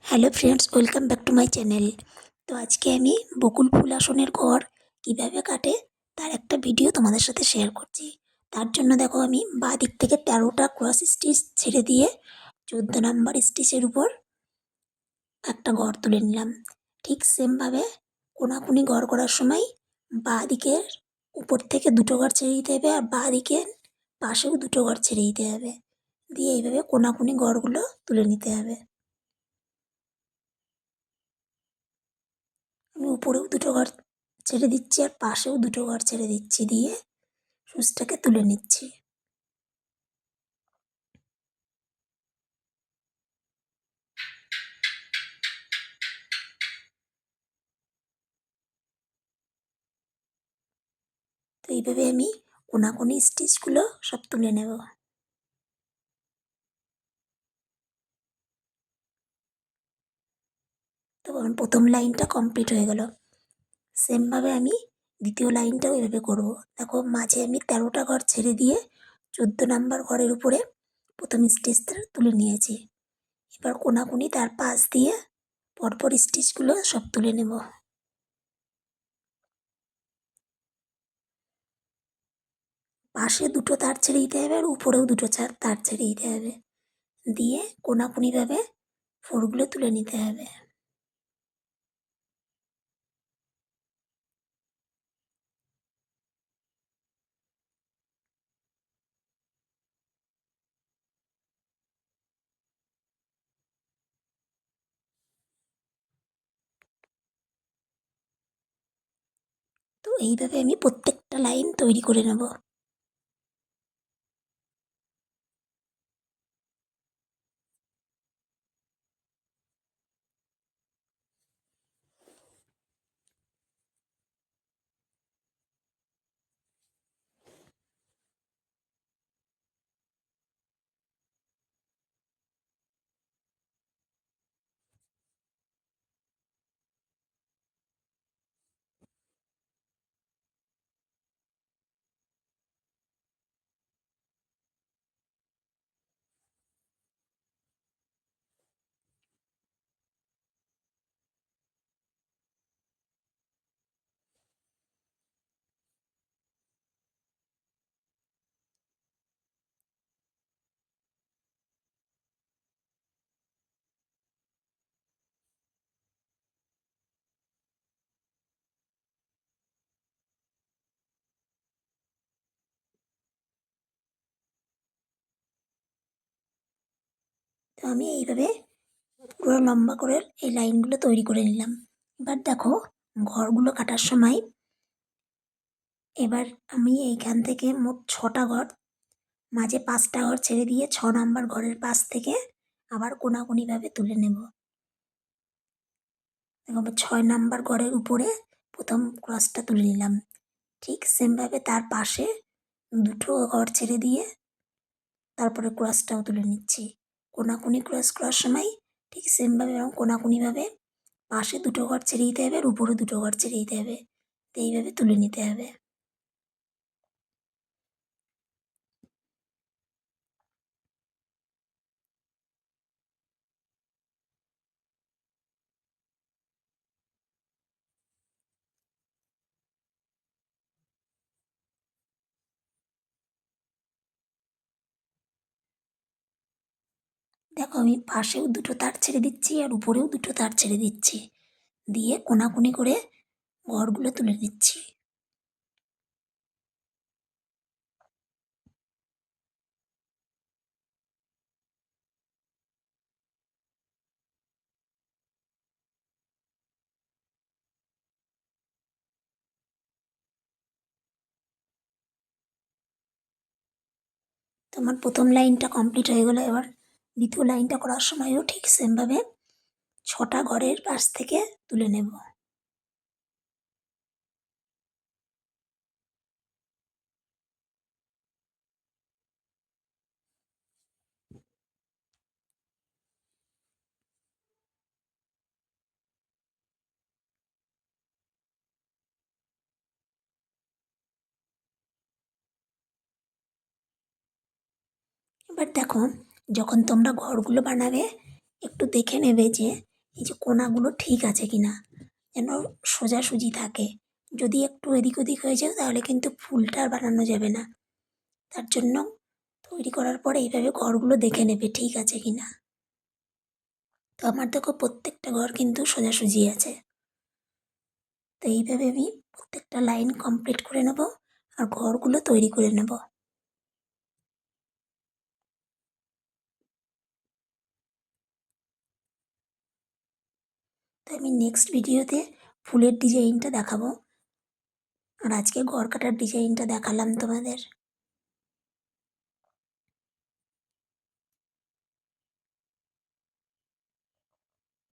Hello friends, welcome back to my channel. তো আজকে আমি বকুল ফুল আসনের ঘর কীভাবে কাটে তার একটা ভিডিও তোমাদের সাথে শেয়ার করছি। তার জন্য দেখো, আমি বাঁ দিক থেকে 13টা ক্রস স্টিচ ছেড়ে দিয়ে 14 নাম্বার স্টিচের উপর একটা ঘর তুলে নিলাম। ঠিক সেমভাবে কোনাকুনি ঘর করার সময় বাঁ দিকের উপর থেকে দুটো ঘর ছেড়ে দিতে হবে, আর বাঁ দিকের পাশেও দুটো ঘর ছেড়ে দিতে হবে। দিয়ে এইভাবে কোনাকুনি ঘরগুলো তুলে নিতে হবে। আমি উপরেও দুটো ঘর ছেড়ে দিচ্ছি আর পাশেও দুটো ঘর ছেড়ে দিচ্ছি, দিয়ে সূচটাকে তুলে নিচ্ছি। তো এইভাবে আমি কোনাকুনি স্টিচগুলো সব তুলে নেব। তো আমার প্রথম লাইনটা কমপ্লিট হয়ে গেল। সেমভাবে আমি দ্বিতীয় লাইনটাও এভাবে করব। দেখো, মাঝে আমি 13টা ঘর ছেড়ে দিয়ে 14 নাম্বার ঘরের উপরে প্রথম স্টিচটা তুলে নিয়েছি। এবার কোনাকুনি তার পাশ দিয়ে পরপর স্টিচগুলো সব তুলে নেব। পাশে দুটো তার ছেড়ে দিতে হবে আর উপরেও দুটো তার ছেড়ে দিতে হবে, দিয়ে কোনাকুনিভাবে ফোরগুলো তুলে নিতে হবে। তো এইভাবে আমি প্রত্যেকটা লাইন তৈরি করে নেব। তো আমি এইভাবে পুরো লম্বা করে এই লাইনগুলো তৈরি করে নিলাম। এবার দেখো, ঘরগুলো কাটার সময় এবার আমি এইখান থেকে মোট 6টা ঘর, মাঝে 5টা ঘর ছেড়ে দিয়ে 6 নাম্বার ঘরের পাশ থেকে আবার কোনাকুনিভাবে তুলে নেব। দেখো, আমি 6 নাম্বার ঘরের উপরে প্রথম ক্রসটা তুলে নিলাম। ঠিক সেমভাবে তার পাশে দুটো ঘর ছেড়ে দিয়ে তারপরে ক্রসটাও তুলে নিচ্ছি। কোনাকুনি ক্রস করার সময় ঠিক সেমভাবে এরকম কোনাকুনিভাবে পাশে দুটো ঘর ছেড়ে দিতে হবে আর উপরে দুটো ঘর ছেড়ে দিতে হবে। তো এইভাবে তুলে নিতে হবে। দেখো, আমি পাশেও দুটো তার ছেড়ে দিচ্ছি আর উপরেও দুটো তার ছেড়ে দিচ্ছি, দিয়ে কোনাকুনি করে ঘরগুলো তুলে নিচ্ছি। তো আমার প্রথম লাইনটা কমপ্লিট হয়ে গেলো। এবার দ্বিতীয় লাইনটা করার সময়ও ঠিক সেমভাবে 6টা ঘরের পাশ থেকে তুলে নেব। এবার দেখো, যখন তোমরা ঘরগুলো বানাবে একটু দেখে নেবে যে এই যে কোণাগুলো ঠিক আছে কিনা, যেন সোজাসুজি থাকে। যদি একটু এদিক ওদিক হয়ে যায় তাহলে কিন্তু ফুলটা আর বানানো যাবে না। তার জন্য তৈরি করার পরে এইভাবে ঘরগুলো দেখে নেবে ঠিক আছে কিনা। তো আমার দেখো প্রত্যেকটা ঘর কিন্তু সোজাসুজি আছে। তো এইভাবে আমি প্রত্যেকটা লাইন কমপ্লিট করে নেব আর ঘরগুলো তৈরি করে নেব। তো আমি নেক্সট ভিডিওতে ফুলের ডিজাইনটা দেখাবো। আর আজকে ঘর কাটার ডিজাইনটা দেখালাম তোমাদের।